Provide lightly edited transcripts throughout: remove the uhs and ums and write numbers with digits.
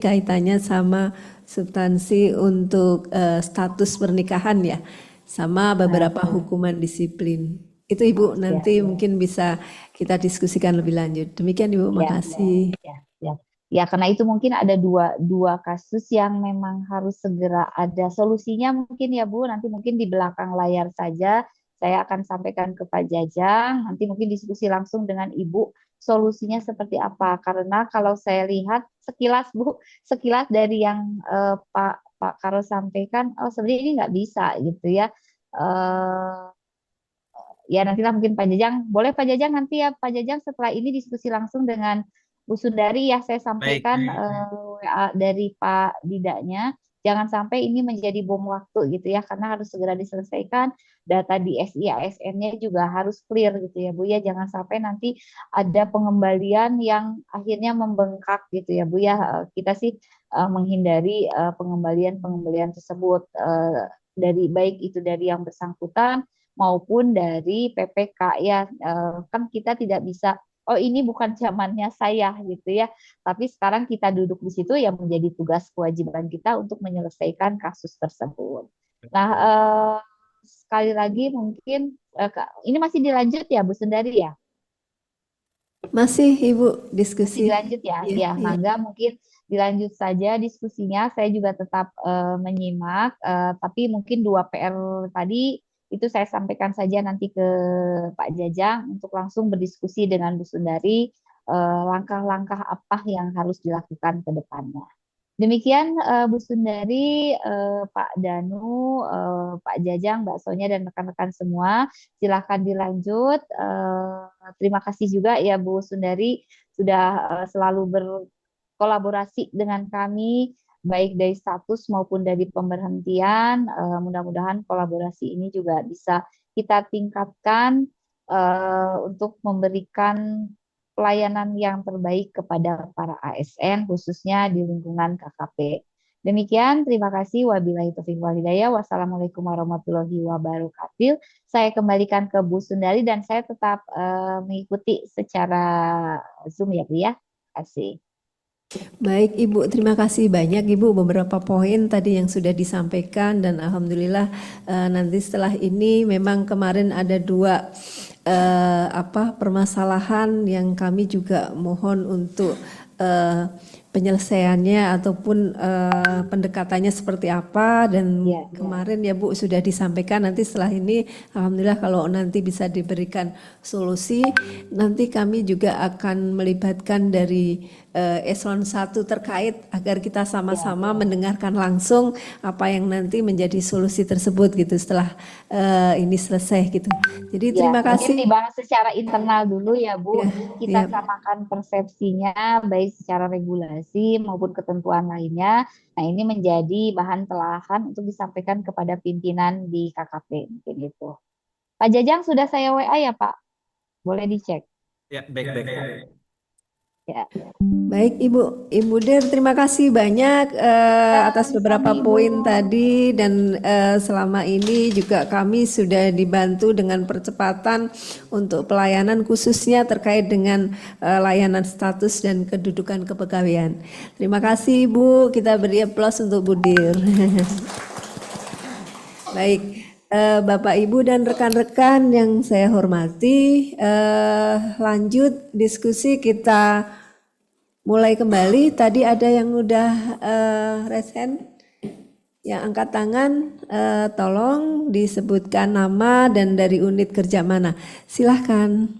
kaitannya sama substansi untuk status pernikahan ya, sama beberapa hukuman disiplin. Itu Ibu nanti mungkin bisa kita diskusikan lebih lanjut. Demikian Ibu, makasih. Ya. Ya, karena itu mungkin ada dua kasus yang memang harus segera ada solusinya mungkin ya Bu. Nanti mungkin di belakang layar saja saya akan sampaikan ke Pak Jajang. Nanti mungkin diskusi langsung dengan Ibu solusinya seperti apa. Karena kalau saya lihat sekilas Bu, sekilas dari yang Pak Karo sampaikan, oh sebenarnya ini nggak bisa gitu ya. Eh, ya nantilah mungkin Pak Jajang, boleh Pak Jajang nanti ya Pak Jajang setelah ini diskusi langsung dengan Bu Sundari ya saya sampaikan WA dari Pak Didanya, jangan sampai ini menjadi bom waktu gitu ya karena harus segera diselesaikan, data di SIASN-nya juga harus clear gitu ya Bu ya, jangan sampai nanti ada pengembalian yang akhirnya membengkak gitu ya Bu ya. Kita sih menghindari pengembalian tersebut dari baik itu dari yang bersangkutan maupun dari PPK ya. Kan kita tidak bisa oh ini bukan zamannya saya gitu ya, tapi sekarang kita duduk di situ yang menjadi tugas kewajiban kita untuk menyelesaikan kasus tersebut. Nah, sekali lagi mungkin ini masih dilanjut ya Bu Sundari ya, Masih Ibu masih diskusi. dilanjut ya, Iya, ya iya. mangga mungkin dilanjut saja diskusinya. Saya juga tetap menyimak, tapi mungkin dua PR tadi itu saya sampaikan saja nanti ke Pak Jajang untuk langsung berdiskusi dengan Bu Sundari langkah-langkah apa yang harus dilakukan ke depannya. Demikian Bu Sundari, Pak Danu, Pak Jajang, Mbak Sonya dan rekan-rekan semua. Silakan dilanjut. Terima kasih juga ya Bu Sundari sudah selalu berkolaborasi dengan kami baik dari status maupun dari pemberhentian. Mudah-mudahan kolaborasi ini juga bisa kita tingkatkan untuk memberikan pelayanan yang terbaik kepada para ASN khususnya di lingkungan KKP. Demikian, terima kasih. Wabillahi taufiq wal hidayah. Wassalamualaikum warahmatullahi wabarakatuh. Saya kembalikan ke Bu Sundari dan saya tetap mengikuti secara Zoom ya Bu ya. Terima kasih. Baik Ibu, terima kasih banyak Ibu beberapa poin tadi yang sudah disampaikan dan alhamdulillah nanti setelah ini memang kemarin ada dua permasalahan yang kami juga mohon untuk penyelesaiannya ataupun pendekatannya seperti apa dan kemarin ya Bu sudah disampaikan, nanti setelah ini alhamdulillah kalau nanti bisa diberikan solusi nanti kami juga akan melibatkan dari eselon 1 terkait agar kita sama-sama mendengarkan langsung apa yang nanti menjadi solusi tersebut gitu setelah ini selesai gitu. Jadi terima Mungkin kasih. dibahas secara internal dulu ya Bu. Ya, Kita ya. samakan persepsinya baik secara regulasi maupun ketentuan lainnya. Nah, ini menjadi bahan telahan untuk disampaikan kepada pimpinan di KKP mungkin itu. Pak Jajang sudah saya WA ya Pak? Boleh dicek. Ya, baik-baik. Ya. Baik Ibu Der, terima kasih banyak atas beberapa Sami, poin Bu. tadi dan selama ini juga kami sudah dibantu dengan percepatan untuk pelayanan khususnya terkait dengan layanan status dan kedudukan kepegawaian. Terima kasih Ibu, kita beri aplaus untuk Bu Dir. Baik, Bapak Ibu dan rekan-rekan yang saya hormati, lanjut diskusi kita mulai kembali. Tadi ada yang udah raise hand, yang angkat tangan, tolong disebutkan nama dan dari unit kerja mana. Silahkan.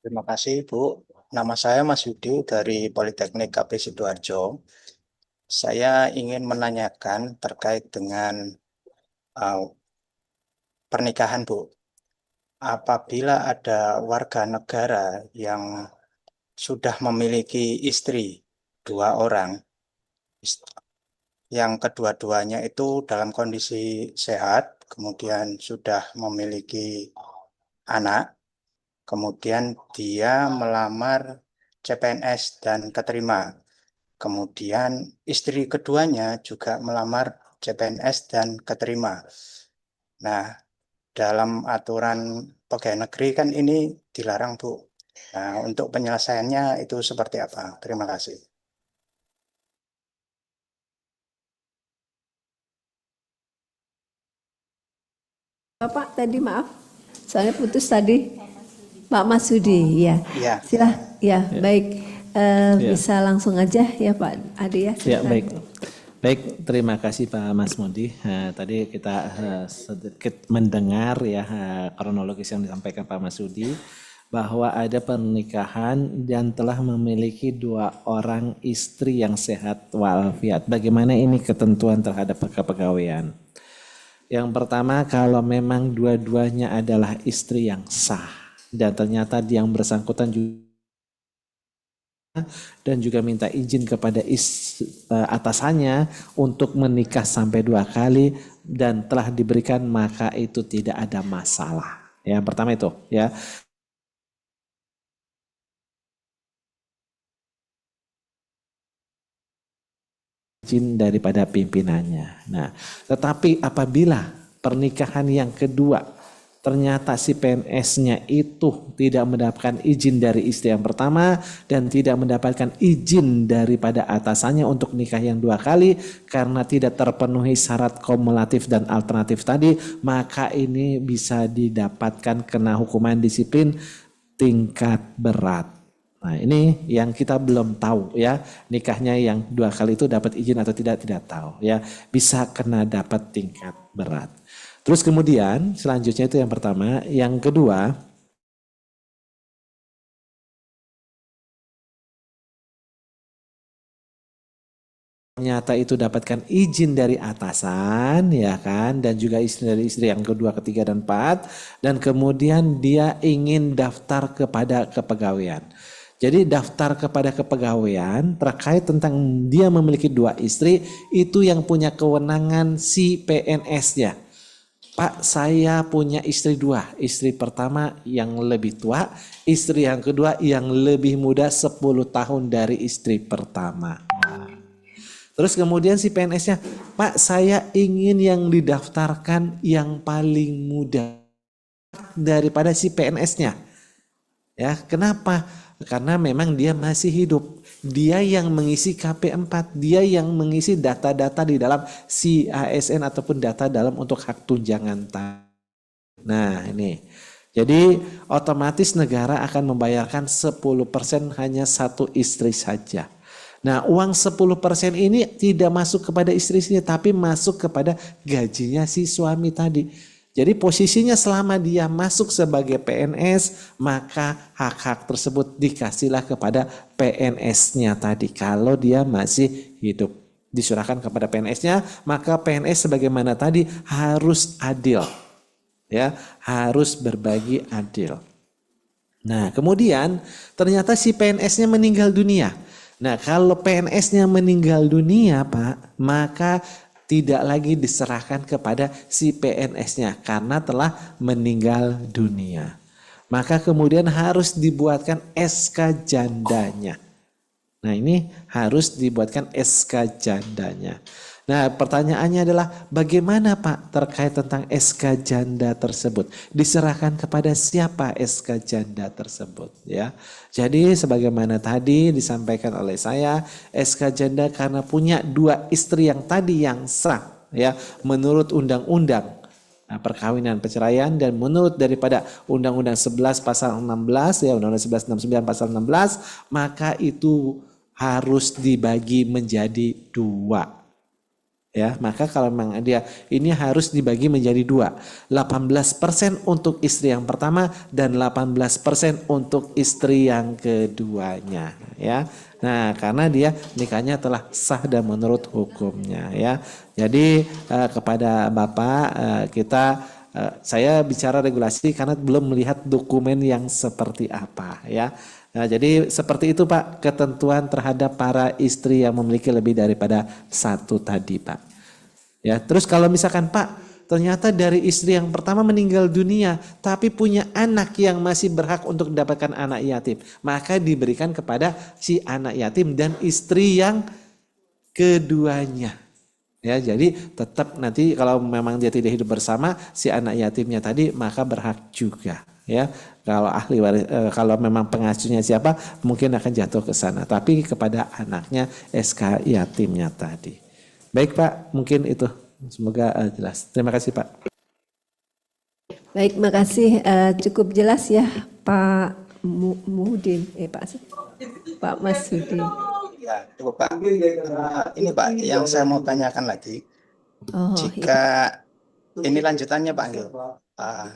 Terima kasih Bu. Nama saya Mas Yudi dari Politeknik KP Sidoarjo. Saya ingin menanyakan terkait dengan pernikahan Bu. Apabila ada warga negara yang sudah memiliki istri 2 orang, yang kedua-duanya itu dalam kondisi sehat, kemudian sudah memiliki anak, kemudian dia melamar CPNS dan keterima. Kemudian istri keduanya juga melamar CPNS dan keterima. Nah, dalam aturan pegawai negeri kan ini dilarang, Bu. Nah, untuk penyelesaiannya itu seperti apa? Terima kasih. Bapak tadi maaf, soalnya putus tadi. Pak Masudi, ya. Ya, Ya, baik. Bisa langsung aja ya Pak Ade ya. Ya, silakan. baik. Baik, terima kasih Pak Mas Mudi. Tadi kita sedikit mendengar ya kronologis yang disampaikan Pak Mas Mudi bahwa ada pernikahan dan telah memiliki 2 orang istri yang sehat walafiat. Bagaimana ini ketentuan terhadap kepegawaian? Yang pertama, kalau memang dua-duanya adalah istri yang sah dan ternyata yang bersangkutan juga dan juga minta izin kepada atasannya untuk menikah sampai 2 kali dan telah diberikan, maka itu tidak ada masalah. Yang pertama itu ya. Izin daripada pimpinannya. Nah, tetapi apabila pernikahan yang kedua ternyata si PNS-nya itu tidak mendapatkan izin dari istri yang pertama dan tidak mendapatkan izin daripada atasannya untuk nikah yang 2 kali karena tidak terpenuhi syarat kumulatif dan alternatif tadi, maka ini bisa didapatkan kena hukuman disiplin tingkat berat. Nah, ini yang kita belum tahu ya, nikahnya yang 2 kali itu dapat izin atau tidak tahu ya, bisa kena dapat tingkat berat. Terus kemudian selanjutnya itu yang pertama, yang kedua ternyata itu dapatkan izin dari atasan ya kan, dan juga dari istri yang kedua, ketiga dan 4, dan kemudian dia ingin daftar kepada kepegawaian. Jadi daftar kepada kepegawaian terkait tentang dia memiliki 2 istri itu yang punya kewenangan si PNS-nya. Pak, saya punya istri 2, istri pertama yang lebih tua, istri yang kedua yang lebih muda 10 tahun dari istri pertama. Terus kemudian si PNS-nya, Pak, saya ingin yang didaftarkan yang paling muda daripada si PNS-nya. Ya, kenapa? Karena memang dia masih hidup. Dia yang mengisi KP4, dia yang mengisi data-data di dalam si ASN ataupun data dalam untuk hak tunjangan. Nah, ini. Jadi otomatis negara akan membayarkan 10% hanya 1 istri saja. Nah, uang 10% ini tidak masuk kepada istri-istrinya tapi masuk kepada gajinya si suami tadi. Jadi posisinya selama dia masuk sebagai PNS, maka hak-hak tersebut dikasihlah kepada PNS-nya tadi. Kalau dia masih hidup, diserahkan kepada PNS-nya, maka PNS sebagaimana tadi harus adil. Ya, harus berbagi adil. Nah, kemudian ternyata si PNS-nya meninggal dunia. Nah, kalau PNS-nya meninggal dunia, Pak, maka tidak lagi diserahkan kepada si PNS-nya karena telah meninggal dunia. Maka kemudian harus dibuatkan SK jandanya. Nah, ini harus dibuatkan SK jandanya. Nah, pertanyaannya adalah bagaimana Pak terkait tentang SK janda tersebut? Diserahkan kepada siapa SK janda tersebut ya? Jadi sebagaimana tadi disampaikan oleh saya, SK janda karena punya 2 istri yang tadi yang sah ya menurut undang-undang perkawinan perceraian dan menurut daripada Undang-Undang 11 pasal 16 ya, Undang-Undang 1169 pasal 16, maka itu harus dibagi menjadi 2. Ya, maka kalau memang dia ini harus dibagi menjadi 2. 18% untuk istri yang pertama dan 18% untuk istri yang keduanya ya. Nah, karena dia nikahnya telah sah dan menurut hukumnya ya. Jadi kepada Bapak saya bicara regulasi karena belum melihat dokumen yang seperti apa ya. Nah, jadi seperti itu Pak ketentuan terhadap para istri yang memiliki lebih daripada 1 tadi Pak. Ya, terus kalau misalkan Pak ternyata dari istri yang pertama meninggal dunia tapi punya anak yang masih berhak untuk mendapatkan anak yatim, maka diberikan kepada si anak yatim dan istri yang keduanya. Ya, jadi tetap nanti kalau memang dia tidak hidup bersama si anak yatimnya tadi maka berhak juga. Ya, kalau ahli waris, kalau memang pengasuhnya siapa mungkin akan jatuh ke sana, tapi kepada anaknya SK yatimnya tadi. Baik Pak, mungkin itu semoga jelas. Terima kasih Pak. Baik, makasih. Cukup jelas ya Pak Muhudin, Pak Masudin. Ya, cukup Pak. Ini Pak, yang saya mau tanyakan lagi, Oh, jika ini lanjutannya Pak Anggi. Ah,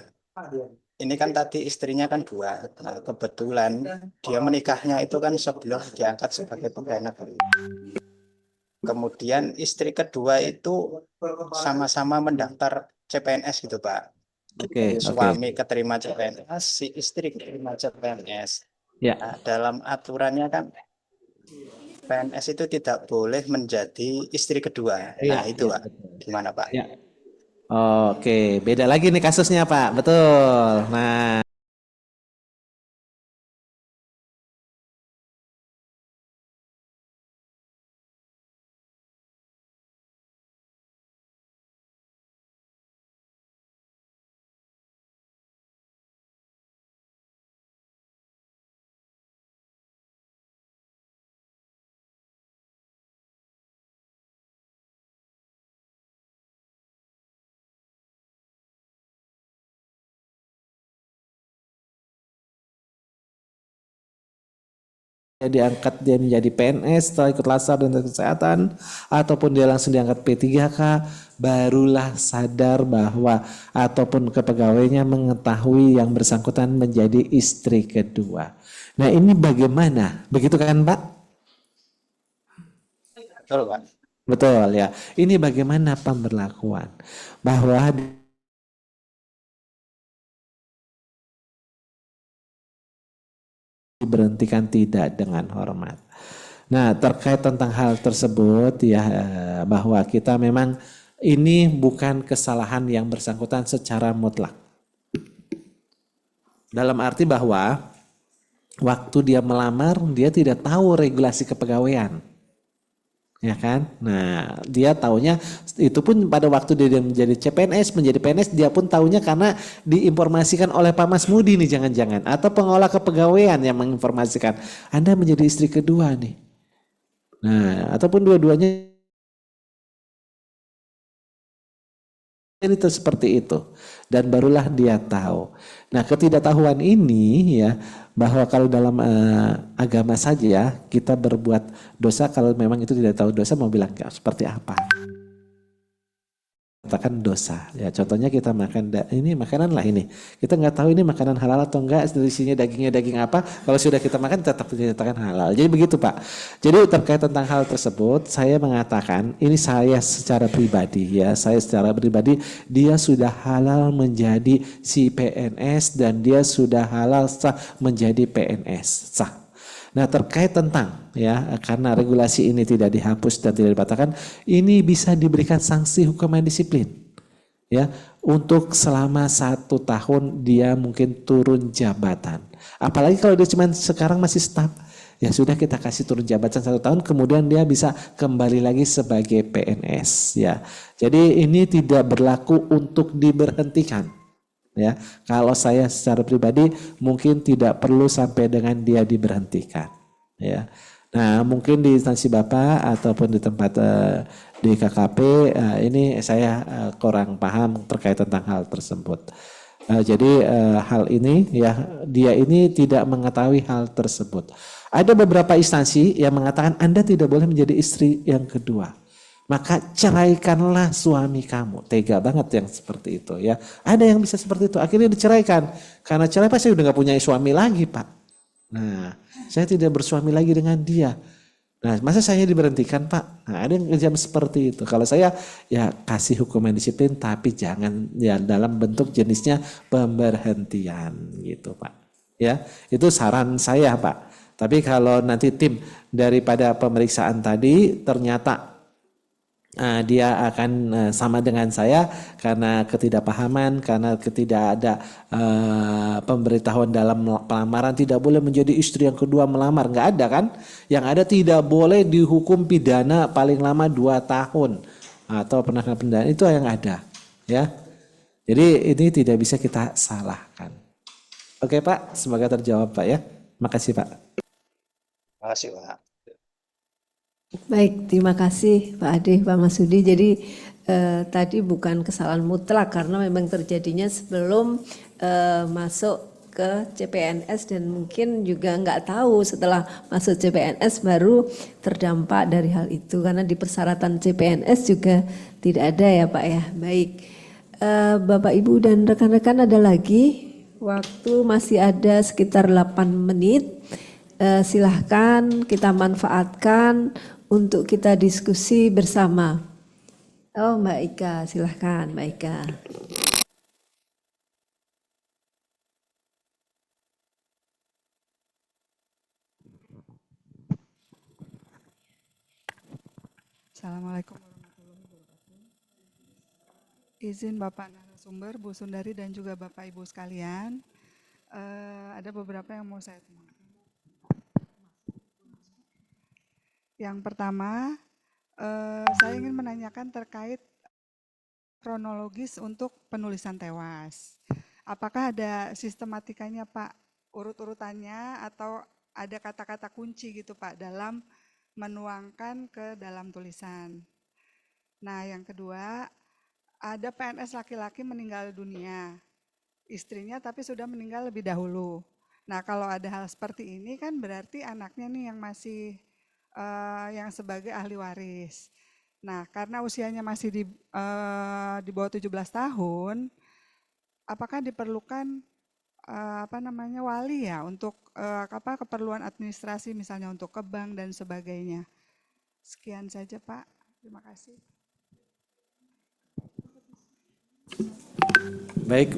ini kan tadi istrinya kan dua. Nah, kebetulan dia menikahnya itu kan sebelum diangkat sebagai pegawai negeri. Kemudian istri kedua itu sama-sama mendaftar CPNS gitu Pak. Oke. Suami keterima CPNS, si istri keterima CPNS. Ya. Nah, dalam aturannya kan PNS itu tidak boleh menjadi istri kedua. Nah, itu Pak. Gimana Pak? Ya. Oke, beda lagi nih kasusnya Pak, betul. Nah, dia diangkat dia menjadi PNS setelah ikut lasar dan tes kesehatan, ataupun dia langsung diangkat P3K, barulah sadar bahwa ataupun kepegawainya mengetahui yang bersangkutan menjadi istri kedua. Nah, ini bagaimana? Begitu kan Pak? Betul Pak. Betul ya. Ini bagaimana pemberlakuan? Bahwa diberhentikan tidak dengan hormat. Nah, terkait tentang hal tersebut ya, bahwa kita memang ini bukan kesalahan yang bersangkutan secara mutlak. Dalam arti bahwa waktu dia melamar dia tidak tahu regulasi kepegawaian. Ya kan? Nah, dia taunya itu pun pada waktu dia menjadi CPNS, menjadi PNS, dia pun taunya karena diinformasikan oleh Pak Masmudi nih jangan-jangan, atau pengolah kepegawaian yang menginformasikan Anda menjadi istri kedua nih. Nah, ataupun dua-duanya itu seperti itu, dan barulah dia tahu. Nah, ketidaktahuan ini ya, bahwa kalau dalam agama saja kita berbuat dosa, kalau memang itu tidak tahu dosa, mau bilang seperti apa? Katakan dosa ya, contohnya kita makan ini makanan lah, ini kita nggak tahu ini makanan halal atau enggak, isinya dagingnya daging apa, kalau sudah kita makan tetap dinyatakan halal. Jadi begitu Pak. Jadi terkait tentang hal tersebut saya mengatakan ini saya secara pribadi ya, saya secara pribadi dia sudah halal menjadi si PNS dan dia sudah halal sah menjadi PNS sah. Nah, terkait tentang ya, karena regulasi ini tidak dihapus dan tidak dibatalkan, ini bisa diberikan sanksi hukuman disiplin ya, untuk selama 1 tahun dia mungkin turun jabatan. Apalagi kalau dia cuma sekarang masih staf, ya sudah kita kasih turun jabatan 1 tahun, kemudian dia bisa kembali lagi sebagai PNS ya. Jadi ini tidak berlaku untuk diberhentikan. Ya, kalau saya secara pribadi mungkin tidak perlu sampai dengan dia diberhentikan. Ya, nah mungkin di instansi Bapak ataupun di tempat di KKP ini saya kurang paham terkait tentang hal tersebut. Jadi hal ini ya, dia ini tidak mengetahui hal tersebut. Ada beberapa instansi yang mengatakan Anda tidak boleh menjadi istri yang kedua. Maka ceraikanlah suami kamu. Tega banget yang seperti itu ya. Ada yang bisa seperti itu. Akhirnya diceraikan. Karena cerai Pak, saya udah gak punya suami lagi Pak. Nah, saya tidak bersuami lagi dengan dia. Nah, masa saya diberhentikan Pak? Nah, ada yang kejam seperti itu. Kalau saya ya kasih hukuman disiplin, tapi jangan ya dalam bentuk jenisnya pemberhentian gitu Pak. Ya, itu saran saya Pak. Tapi kalau nanti tim daripada pemeriksaan tadi ternyata dia akan sama dengan saya karena ketidakpahaman, karena tidak ada pemberitahuan dalam pelamaran tidak boleh menjadi istri yang kedua melamar, nggak ada kan? Yang ada tidak boleh dihukum pidana paling lama 2 tahun atau penanganan pidana, itu yang ada ya. Jadi ini tidak bisa kita salahkan. Oke Pak, semoga terjawab Pak ya. Makasih Pak. Terima kasih Pak. Baik, terima kasih Pak Ade, Pak Masudi. Jadi tadi bukan kesalahan mutlak karena memang terjadinya sebelum masuk ke CPNS dan mungkin juga nggak tahu setelah masuk CPNS baru terdampak dari hal itu karena di persyaratan CPNS juga tidak ada ya Pak ya. Baik, Bapak Ibu dan rekan-rekan ada lagi, waktu masih ada sekitar 8 menit. Silahkan kita manfaatkan untuk kita diskusi bersama. Oh Mbak Ika, silahkan Mbak Ika. Assalamualaikum warahmatullahi wabarakatuh. Izin Bapak narasumber, Bu Sundari dan juga Bapak Ibu sekalian, ada beberapa yang mau saya tanyakan. Yang pertama, saya ingin menanyakan terkait kronologis untuk penulisan tewas. Apakah ada sistematikanya Pak, urut-urutannya atau ada kata-kata kunci gitu Pak dalam menuangkan ke dalam tulisan. Nah, yang kedua, ada PNS laki-laki meninggal dunia. Istrinya tapi sudah meninggal lebih dahulu. Nah, kalau ada hal seperti ini kan berarti anaknya nih yang masih yang sebagai ahli waris. Nah, karena usianya masih di bawah 17 tahun, apakah diperlukan wali ya untuk keperluan administrasi misalnya untuk ke bank dan sebagainya. Sekian saja Pak, terima kasih. Baik,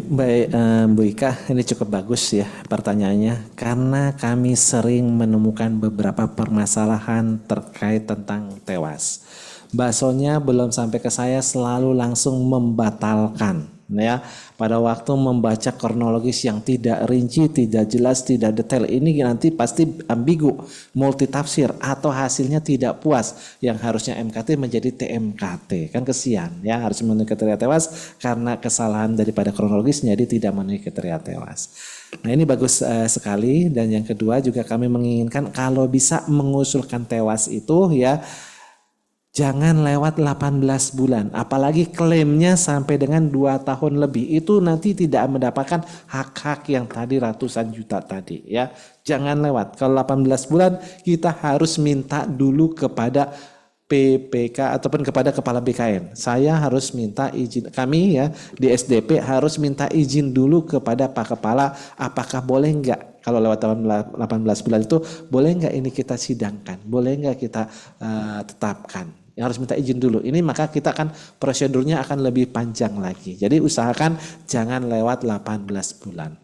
Bu Ika, ini cukup bagus ya pertanyaannya karena kami sering menemukan beberapa permasalahan terkait tentang tewas. Baksonya belum sampai ke saya selalu langsung membatalkan ya pada waktu membaca kronologis yang tidak rinci, tidak jelas, tidak detail ini nanti pasti ambigu, multitafsir atau hasilnya tidak puas yang harusnya MKT menjadi TMKT kan kesian ya harus memenuhi kriteria tewas karena kesalahan daripada kronologis jadi tidak memenuhi kriteria tewas. Nah ini bagus sekali dan yang kedua juga kami menginginkan kalau bisa mengusulkan tewas itu ya jangan lewat 18 bulan, apalagi klaimnya sampai dengan 2 tahun lebih. Itu nanti tidak mendapatkan hak-hak yang tadi ratusan juta tadi ya. Jangan lewat, kalau 18 bulan kita harus minta dulu kepada PPK ataupun kepada Kepala BKN. Saya harus minta izin, kami ya di SDP harus minta izin dulu kepada Pak Kepala apakah boleh enggak. Kalau lewat 18 bulan itu boleh enggak ini kita sidangkan, boleh enggak kita tetapkan. Yang harus minta izin dulu. Ini maka kita akan prosedurnya akan lebih panjang lagi. Jadi usahakan jangan lewat 18 bulan.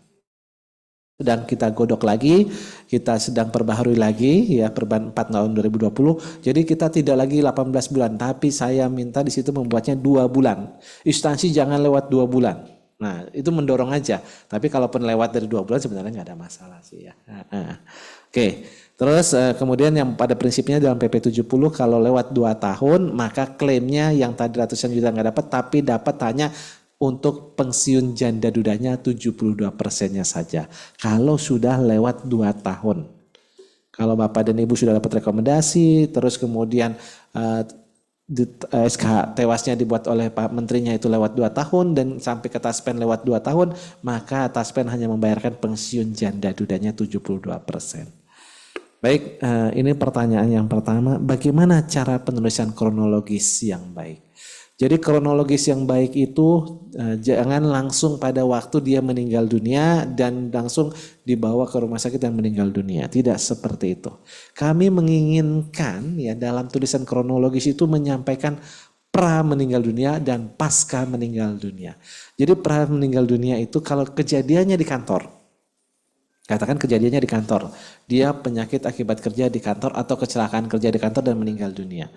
Sedang kita godok lagi, kita sedang perbaharui lagi ya Perban 4 tahun 2020. Jadi kita tidak lagi 18 bulan, tapi saya minta di situ membuatnya 2 bulan. Instansi jangan lewat 2 bulan. Nah, itu mendorong aja. Tapi kalaupun lewat dari 2 bulan sebenarnya nggak ada masalah sih ya. Oke. Terus kemudian yang pada prinsipnya dalam PP 70 kalau lewat 2 tahun maka klaimnya yang tadi ratusan juta nggak dapat tapi dapat hanya untuk pensiun janda dudanya 72%-nya saja. Kalau sudah lewat 2 tahun. Kalau Bapak dan Ibu sudah dapat rekomendasi terus kemudian SK tewasnya dibuat oleh Pak Menterinya itu lewat 2 tahun dan sampai ke Taspen lewat 2 tahun maka Taspen hanya membayarkan pensiun janda dudanya 72%. Baik, ini pertanyaan yang pertama, bagaimana cara penulisan kronologis yang baik? Jadi kronologis yang baik itu jangan langsung pada waktu dia meninggal dunia dan langsung dibawa ke rumah sakit dan meninggal dunia. Tidak seperti itu. Kami menginginkan ya dalam tulisan kronologis itu menyampaikan pra meninggal dunia dan pasca meninggal dunia. Jadi pra meninggal dunia itu kalau kejadiannya di kantor. Katakan kejadiannya di kantor, dia penyakit akibat kerja di kantor atau kecelakaan kerja di kantor dan meninggal dunia.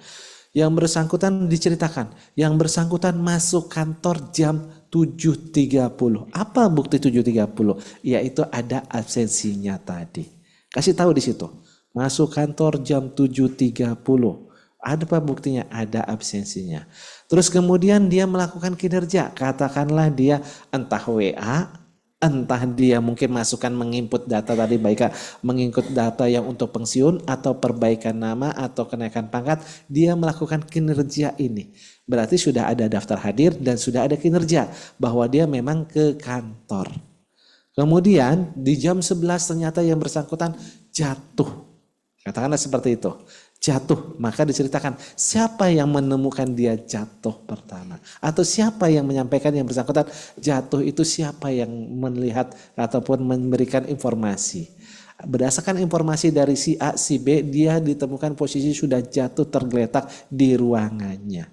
Yang bersangkutan diceritakan, yang bersangkutan masuk kantor jam 7.30. Apa bukti 7.30? Yaitu ada absensinya tadi. Kasih tahu di situ, masuk kantor jam 7.30. Ada apa buktinya? Ada absensinya. Terus kemudian dia melakukan kinerja, katakanlah dia entah WA, Entah dia mungkin masukkan menginput data tadi, baik menginput data yang untuk pensiun atau perbaikan nama atau kenaikan pangkat, dia melakukan kinerja ini. Berarti sudah ada daftar hadir dan sudah ada kinerja bahwa dia memang ke kantor. Kemudian di jam 11 ternyata yang bersangkutan jatuh. Katakanlah seperti itu. Jatuh, maka diceritakan siapa yang menemukan dia jatuh pertama. Atau siapa yang menyampaikan yang bersangkutan jatuh itu, siapa yang melihat ataupun memberikan informasi. Berdasarkan informasi dari si A, si B, dia ditemukan posisi sudah jatuh tergeletak di ruangannya.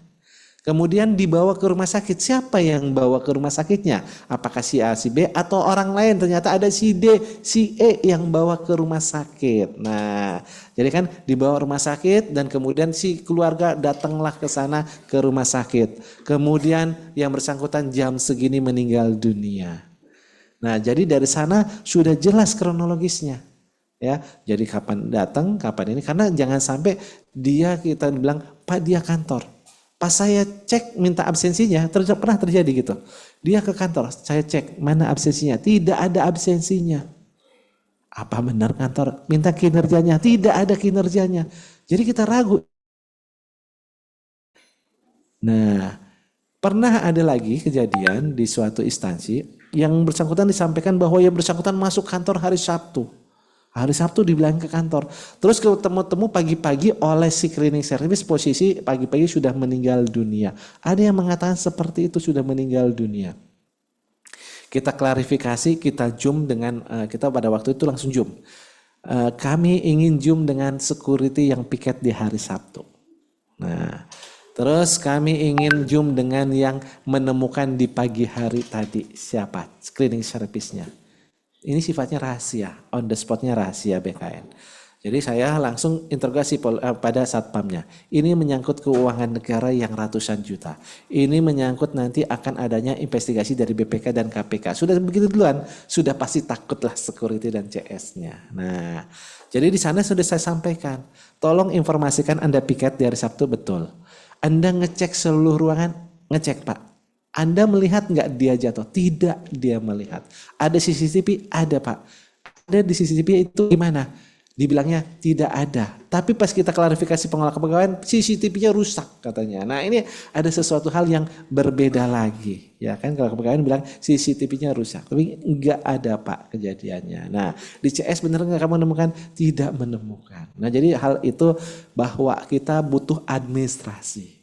Kemudian dibawa ke rumah sakit. Siapa yang bawa ke rumah sakitnya? Apakah si A, si B atau orang lain? Ternyata ada si D, si E yang bawa ke rumah sakit. Nah, jadi kan dibawa rumah sakit dan kemudian si keluarga datanglah ke sana ke rumah sakit. Kemudian yang bersangkutan jam segini meninggal dunia. Nah, jadi dari sana sudah jelas kronologisnya. Ya, jadi kapan datang, kapan ini, karena jangan sampai kita bilang, Pak dia kantor. Pas saya cek minta absensinya, pernah terjadi gitu. Dia ke kantor, saya cek mana absensinya, tidak ada absensinya. Apa benar kantor minta kinerjanya? Tidak ada kinerjanya. Jadi kita ragu. Nah, pernah ada lagi kejadian di suatu instansi yang bersangkutan disampaikan bahwa yang bersangkutan masuk kantor hari Sabtu. Hari Sabtu dibilang ke kantor. Terus ketemu-temu pagi-pagi oleh si cleaning service, posisi pagi-pagi sudah meninggal dunia. Ada yang mengatakan seperti itu, sudah meninggal dunia. Kita klarifikasi, kita zoom dengan, kita pada waktu itu langsung zoom. Kami ingin zoom dengan security yang piket di hari Sabtu. Nah, terus kami ingin zoom dengan yang menemukan di pagi hari tadi. Siapa? Cleaning service-nya. Ini sifatnya rahasia, on the spotnya rahasia BKN. Jadi saya langsung interogasi pada satpamnya. Ini menyangkut keuangan negara yang ratusan juta. Ini menyangkut nanti akan adanya investigasi dari BPK dan KPK. Sudah begitu duluan, sudah pasti takutlah security dan CS-nya. Nah, jadi di sana sudah saya sampaikan. Tolong informasikan Anda piket di hari Sabtu betul. Anda ngecek seluruh ruangan, ngecek Pak. Anda melihat nggak dia jatuh? Tidak, dia melihat. Ada CCTV? Ada Pak. Ada di CCTV itu gimana? Dibilangnya tidak ada. Tapi pas kita klarifikasi pengelola kepegawaian, CCTV-nya rusak katanya. Nah ini ada sesuatu hal yang berbeda lagi. Ya kan kalau kepegawaian bilang CCTV-nya rusak. Tapi nggak ada Pak kejadiannya. Nah di CS benar nggak kamu menemukan? Tidak menemukan. Nah jadi hal itu bahwa kita butuh administrasi.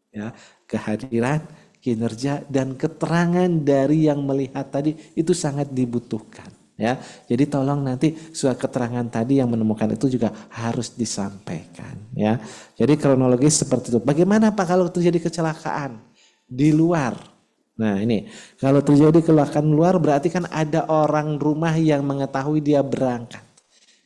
Ya, kehadiran, kinerja dan keterangan dari yang melihat tadi itu sangat dibutuhkan ya. Jadi tolong nanti surat keterangan tadi yang menemukan itu juga harus disampaikan ya. Jadi kronologis seperti itu. Bagaimana Pak kalau terjadi kecelakaan di luar? Nah ini kalau terjadi kecelakaan luar berarti kan ada orang rumah yang mengetahui dia berangkat.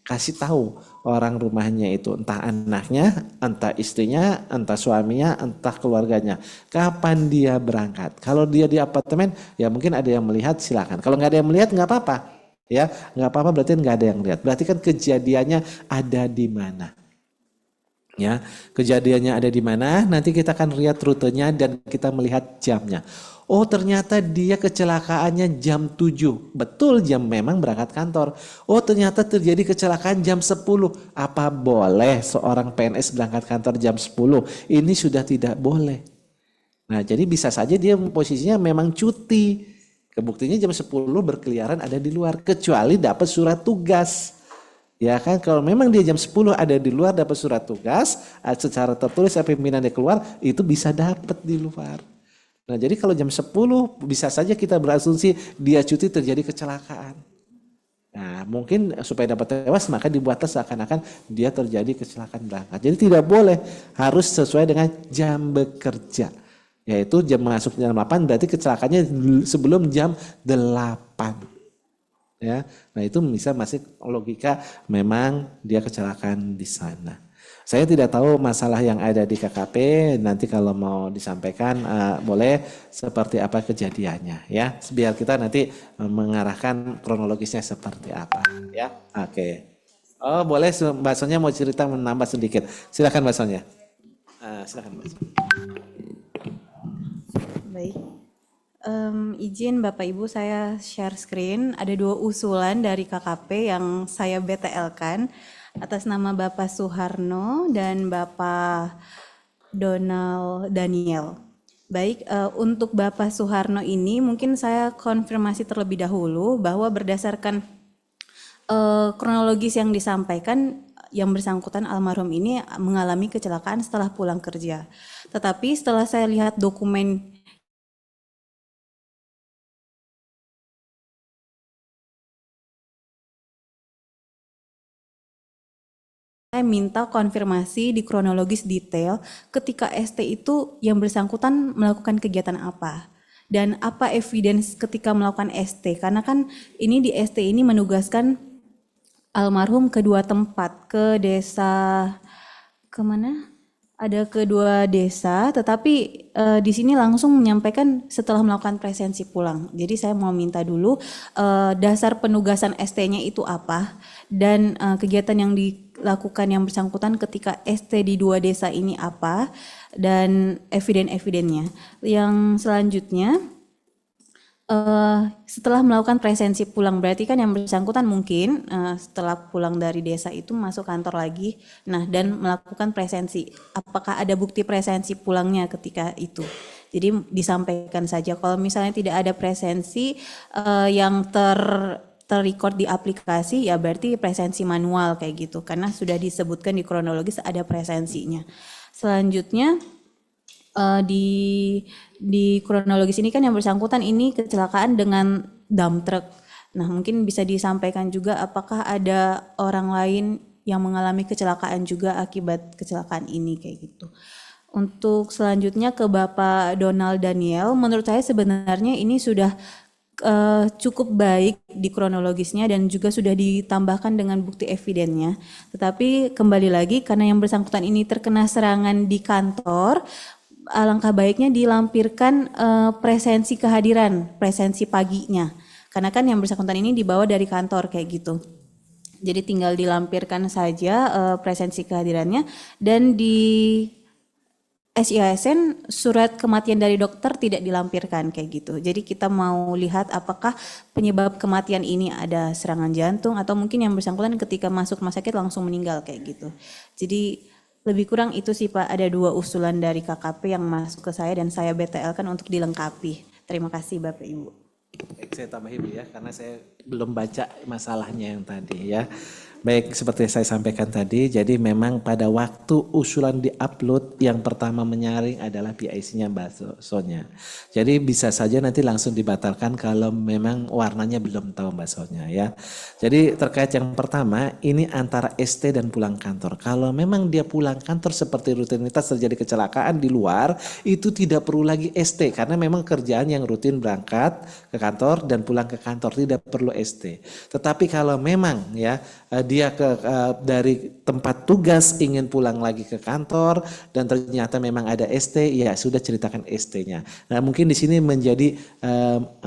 Kasih tahu orang rumahnya itu, entah anaknya, entah istrinya, entah suaminya, entah keluarganya. Kapan dia berangkat? Kalau dia di apartemen, ya mungkin ada yang melihat, silakan. Kalau nggak ada yang melihat, nggak apa-apa. Ya, nggak apa-apa berarti nggak ada yang lihat. Berarti kan kejadiannya ada di mana? Ya, kejadiannya ada di mana? Nanti kita akan lihat rutenya dan kita melihat jamnya. Oh ternyata dia kecelakaannya jam 7. Betul jam memang berangkat kantor. Oh ternyata terjadi kecelakaan jam 10. Apa boleh seorang PNS berangkat kantor jam 10? Ini sudah tidak boleh. Nah jadi bisa saja dia posisinya memang cuti. Kebuktinya jam 10 berkeliaran ada di luar. Kecuali dapat surat tugas. Ya kan kalau memang dia jam 10 ada di luar dapat surat tugas. Secara tertulis pimpinan dia keluar itu bisa dapat di luar. Nah jadi kalau jam 10 bisa saja kita berasumsi dia cuti terjadi kecelakaan. Nah mungkin supaya dapat tewas maka dibuatlah seakan-akan dia terjadi kecelakaan berangkat. Jadi tidak boleh, harus sesuai dengan jam bekerja. Yaitu jam masuk jam 8 berarti kecelakaannya sebelum jam 8. Ya, nah itu bisa masih logika memang dia kecelakaan di sana. Saya tidak tahu masalah yang ada di KKP, nanti kalau mau disampaikan boleh seperti apa kejadiannya ya. Biar kita nanti mengarahkan kronologisnya seperti apa ya. Oke. Oh boleh Mbak Sonya mau cerita menambah sedikit. Silakan Mbak Sonya. Silakan Mbak Sonya. Baik. Izin Bapak Ibu saya share screen. Ada 2 usulan dari KKP yang saya BTL-kan atas nama Bapak Suharno dan Bapak Donald Daniel. Baik, untuk Bapak Suharno ini mungkin saya konfirmasi terlebih dahulu bahwa berdasarkan kronologis yang disampaikan, yang bersangkutan almarhum ini mengalami kecelakaan setelah pulang kerja. Tetapi setelah saya lihat dokumen saya minta konfirmasi di kronologis detail ketika ST itu yang bersangkutan melakukan kegiatan apa dan apa evidence ketika melakukan ST, karena kan ini di ST ini menugaskan almarhum ke 2 tempat, ke desa kemana? Ada kedua desa, tetapi di sini langsung menyampaikan setelah melakukan presensi pulang. Jadi saya mau minta dulu dasar penugasan ST-nya itu apa dan kegiatan yang dilakukan yang bersangkutan ketika ST di 2 desa ini apa dan eviden-evidennya. Yang selanjutnya setelah melakukan presensi pulang, berarti kan yang bersangkutan mungkin setelah pulang dari desa itu masuk kantor lagi, nah dan melakukan presensi. Apakah ada bukti presensi pulangnya ketika itu? Jadi disampaikan saja. Kalau misalnya tidak ada presensi yang terrecord di aplikasi, ya berarti presensi manual kayak gitu, karena sudah disebutkan di kronologis ada presensinya. Selanjutnya di kronologis ini kan yang bersangkutan ini kecelakaan dengan dump truck. Nah, mungkin bisa disampaikan juga apakah ada orang lain yang mengalami kecelakaan juga akibat kecelakaan ini kayak gitu. Untuk selanjutnya ke Bapak Donald Daniel, menurut saya sebenarnya ini sudah cukup baik di kronologisnya dan juga sudah ditambahkan dengan bukti evidennya. Tetapi kembali lagi karena yang bersangkutan ini terkena serangan di kantor, alangkah baiknya dilampirkan presensi kehadiran, presensi paginya. Karena kan yang bersangkutan ini dibawa dari kantor kayak gitu. Jadi tinggal dilampirkan saja presensi kehadirannya dan di SIASN surat kematian dari dokter tidak dilampirkan kayak gitu. Jadi kita mau lihat apakah penyebab kematian ini ada serangan jantung atau mungkin yang bersangkutan ketika masuk rumah sakit langsung meninggal kayak gitu. Jadi lebih kurang itu sih Pak, ada 2 usulan dari KKP yang masuk ke saya dan saya BTL kan untuk dilengkapi. Terima kasih Bapak Ibu. Saya tambahin Ibu ya, karena saya belum baca masalahnya yang tadi ya. Baik, seperti saya sampaikan tadi, jadi memang pada waktu usulan di-upload, yang pertama menyaring adalah PIC-nya Mbak Sonya. Jadi bisa saja nanti langsung dibatalkan kalau memang warnanya belum tahu Mbak Sonya ya. Jadi terkait yang pertama, ini antara ST dan pulang kantor. Kalau memang dia pulang kantor seperti rutinitas terjadi kecelakaan di luar, itu tidak perlu lagi ST, karena memang kerjaan yang rutin berangkat ke kantor dan pulang ke kantor, tidak perlu ST. Tetapi kalau memang ya dia dari tempat tugas ingin pulang lagi ke kantor dan ternyata memang ada ST, ya sudah ceritakan ST-nya. Nah mungkin di sini menjadi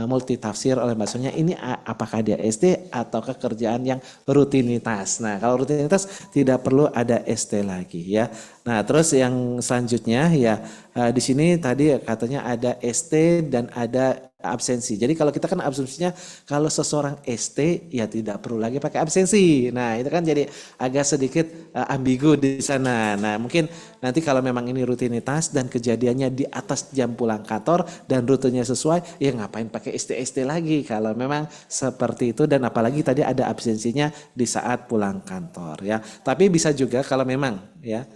multi tafsir oleh Mbak Sonya, ini apakah dia ST atau kerjaan yang rutinitas. Nah kalau rutinitas tidak perlu ada ST lagi ya. Nah terus yang selanjutnya ya di sini tadi katanya ada ST dan ada absensi. Jadi kalau kita kan absensinya kalau seseorang ST ya tidak perlu lagi pakai absensi. Nah itu kan jadi agak sedikit ambigu di sana. Nah mungkin nanti kalau memang ini rutinitas dan kejadiannya di atas jam pulang kantor dan rutenya sesuai, ya ngapain pakai ST lagi kalau memang seperti itu, dan apalagi tadi ada absensinya di saat pulang kantor ya. Tapi bisa juga kalau memang ya.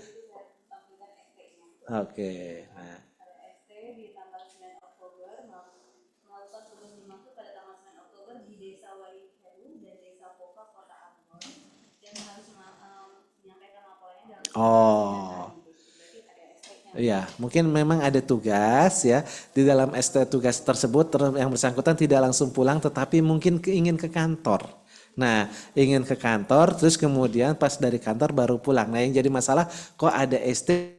Oke. Nah. Oh, iya, mungkin memang ada tugas ya di dalam ST tugas tersebut yang bersangkutan tidak langsung pulang, tetapi mungkin ingin ke kantor. Nah, ingin ke kantor, terus kemudian pas dari kantor baru pulang. Nah, yang jadi masalah kok ada ST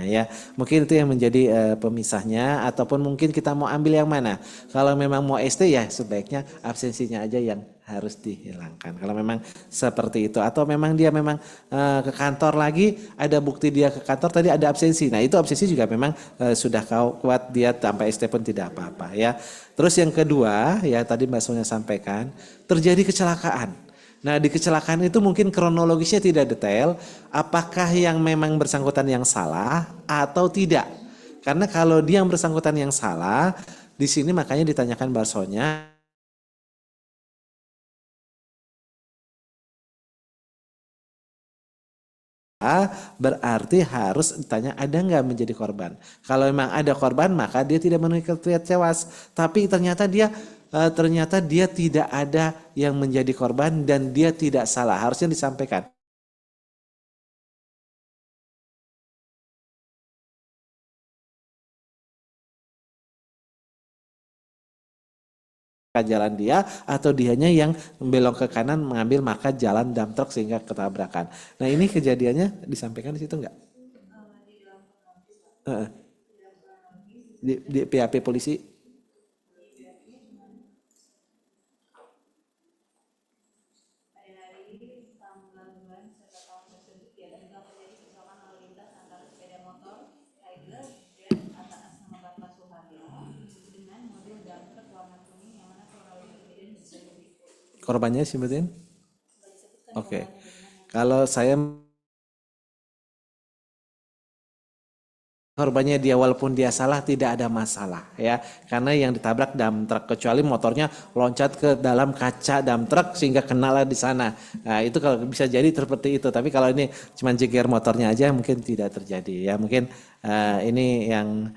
ya. Mungkin itu yang menjadi pemisahnya, ataupun mungkin kita mau ambil yang mana. Kalau memang mau ST ya sebaiknya absensinya aja yang harus dihilangkan. Kalau memang seperti itu, atau memang dia memang ke kantor lagi, ada bukti dia ke kantor tadi ada absensi. Nah itu absensi juga memang sudah kuat dia tanpa ST pun tidak apa-apa ya. Terus yang kedua ya tadi Mbak Sonia sampaikan, terjadi kecelakaan. Nah di kecelakaan itu mungkin kronologisnya tidak detail, apakah yang memang bersangkutan yang salah atau tidak. Karena kalau dia yang bersangkutan yang salah, di sini makanya ditanyakan Mbak Sonia, berarti harus ditanya ada nggak menjadi korban. Kalau memang ada korban maka dia tidak memenuhi kriteria tewas. Tapi ternyata dia tidak ada yang menjadi korban dan dia tidak salah. Harusnya disampaikan. Jalan dia atau dianya yang belok ke kanan mengambil maka jalan dump truck sehingga ketabrakan. Nah ini kejadiannya disampaikan di situ enggak? Di PAP polisi? Korbannya sebutin? Oke. Kalau saya korbannya dia walaupun dia salah tidak ada masalah ya, karena yang ditabrak dump truck, kecuali motornya loncat ke dalam kaca dump truck sehingga kenalah di sana. Nah, itu kalau bisa jadi seperti itu. Tapi kalau ini cuma jeger motornya aja mungkin tidak terjadi ya. Mungkin ini yang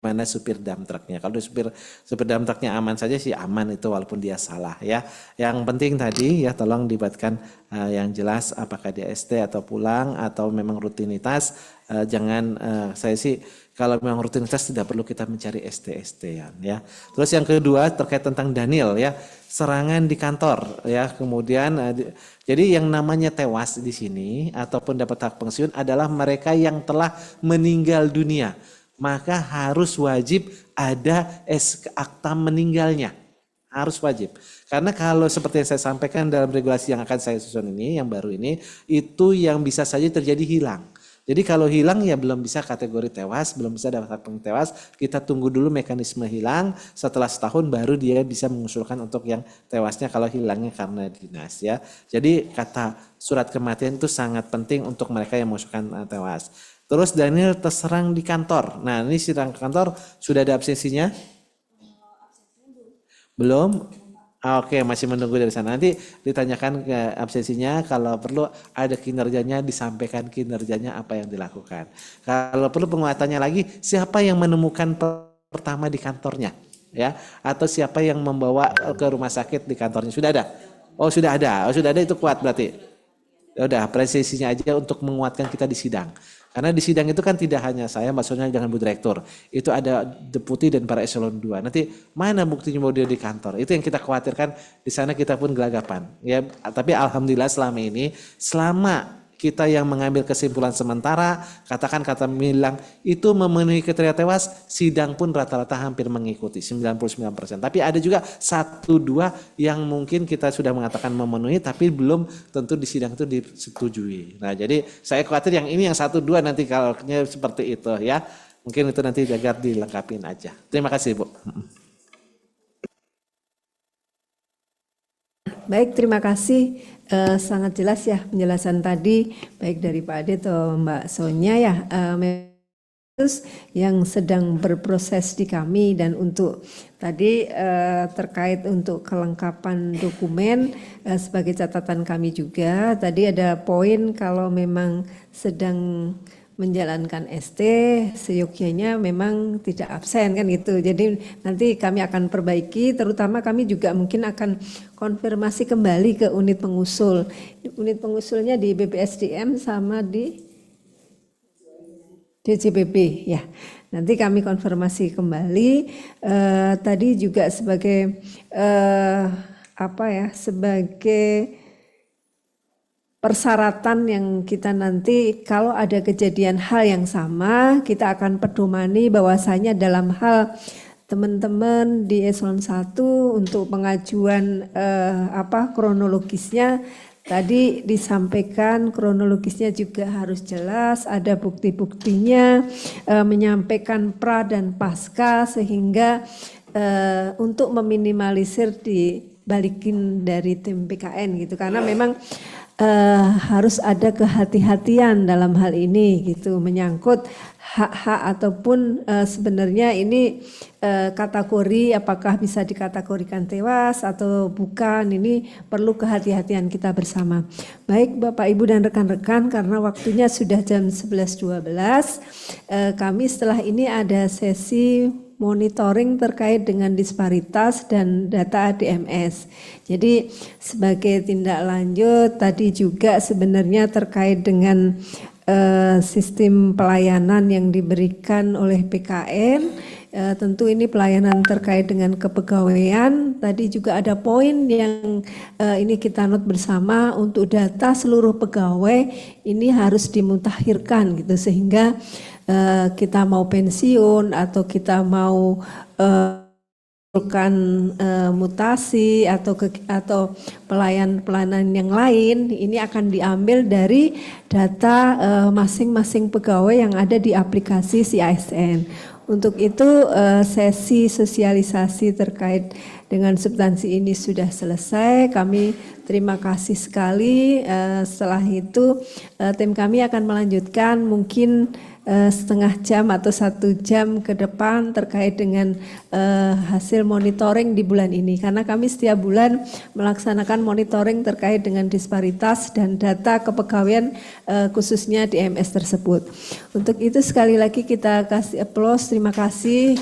mana supir dump trucknya. Kalau supir dump trucknya aman saja sih aman itu walaupun dia salah ya. Yang penting tadi ya tolong dibuatkan yang jelas apakah dia ST atau pulang atau memang rutinitas. Jangan saya sih kalau memang rutinitas tidak perlu kita mencari ST-ST-an ya. Terus yang kedua terkait tentang Daniel ya, serangan di kantor ya. Kemudian jadi yang namanya tewas di sini ataupun dapat hak pensiun adalah mereka yang telah meninggal dunia. Maka harus wajib ada akta meninggalnya. Harus wajib. Karena kalau seperti yang saya sampaikan dalam regulasi yang akan saya susun ini, yang baru ini, itu yang bisa saja terjadi hilang. Jadi kalau hilang ya belum bisa kategori tewas, belum bisa dapat hak pensiun tewas, kita tunggu dulu mekanisme hilang, setelah setahun baru dia bisa mengusulkan untuk yang tewasnya kalau hilangnya karena dinas ya. Jadi kata surat kematian itu sangat penting untuk mereka yang mengusulkan tewas. Terus Daniel terserang di kantor. Nah ini serang kantor sudah ada absensinya? Belum? Oke masih menunggu dari sana. Nanti ditanyakan ke absensinya. Kalau perlu ada kinerjanya disampaikan kinerjanya apa yang dilakukan. Kalau perlu penguatannya lagi siapa yang menemukan pertama di kantornya? Ya, atau siapa yang membawa ke rumah sakit di kantornya? Sudah ada? Oh sudah ada. Oh sudah ada itu kuat berarti. Ya udah presisinya aja untuk menguatkan kita di sidang. Karena di sidang itu kan tidak hanya saya, maksudnya dengan Bu Direktur. Itu ada deputi dan para eselon 2. Nanti mana buktinya bahwa dia di kantor? Itu yang kita khawatirkan, di sana kita pun gelagapan. Ya, tapi alhamdulillah selama kita yang mengambil kesimpulan sementara, katakan kata bilang itu memenuhi kriteria tewas, sidang pun rata-rata hampir mengikuti 99%. Tapi ada juga 1-2 yang mungkin kita sudah mengatakan memenuhi tapi belum tentu di sidang itu disetujui. Nah, jadi saya khawatir yang ini yang 1-2 nanti kalau seperti itu ya. Mungkin itu nanti agar dilengkapin aja. Terima kasih, Bu. Baik, terima kasih. Sangat jelas ya penjelasan tadi baik dari Pak Ade atau Mbak Sonia ya. Yang sedang berproses di kami dan untuk tadi terkait untuk kelengkapan dokumen sebagai catatan kami juga. Tadi ada poin kalau memang sedang menjalankan ST seyogyanya memang tidak absen kan gitu. Jadi nanti kami akan perbaiki, terutama kami juga mungkin akan konfirmasi kembali ke unit pengusul. Unit pengusulnya di BPSDM sama di DJPP ya. Nanti kami konfirmasi kembali. Tadi juga sebagai sebagai persyaratan yang kita nanti kalau ada kejadian hal yang sama, kita akan pedomani bahwasanya dalam hal teman-teman di eselon 1 untuk pengajuan kronologisnya tadi disampaikan, kronologisnya juga harus jelas, ada bukti-buktinya, menyampaikan pra dan pasca sehingga untuk meminimalisir dibalikin dari tim PKN gitu, karena memang harus ada kehati-hatian dalam hal ini gitu, menyangkut hak-hak ataupun sebenarnya ini kategori apakah bisa dikategorikan tewas atau bukan, ini perlu kehati-hatian kita bersama. Baik Bapak Ibu dan rekan-rekan, karena waktunya sudah jam 11.12, kami setelah ini ada sesi monitoring terkait dengan disparitas dan data DMS. Jadi sebagai tindak lanjut tadi juga sebenarnya terkait dengan sistem pelayanan yang diberikan oleh PKN, tentu ini pelayanan terkait dengan kepegawaian. Tadi juga ada poin yang ini kita note bersama, untuk data seluruh pegawai ini harus dimutakhirkan gitu, sehingga kita mau pensiun atau kita mau mutasi atau pelayanan yang lain, ini akan diambil dari data masing-masing pegawai yang ada di aplikasi CISN. Untuk itu sesi sosialisasi terkait dengan substansi ini sudah selesai. Kami terima kasih sekali. Setelah itu tim kami akan melanjutkan mungkin setengah jam atau 1 jam ke depan terkait dengan hasil monitoring di bulan ini, karena kami setiap bulan melaksanakan monitoring terkait dengan disparitas dan data kepegawaian khususnya DMS tersebut. Untuk itu sekali lagi kita kasih aplaus, terima kasih.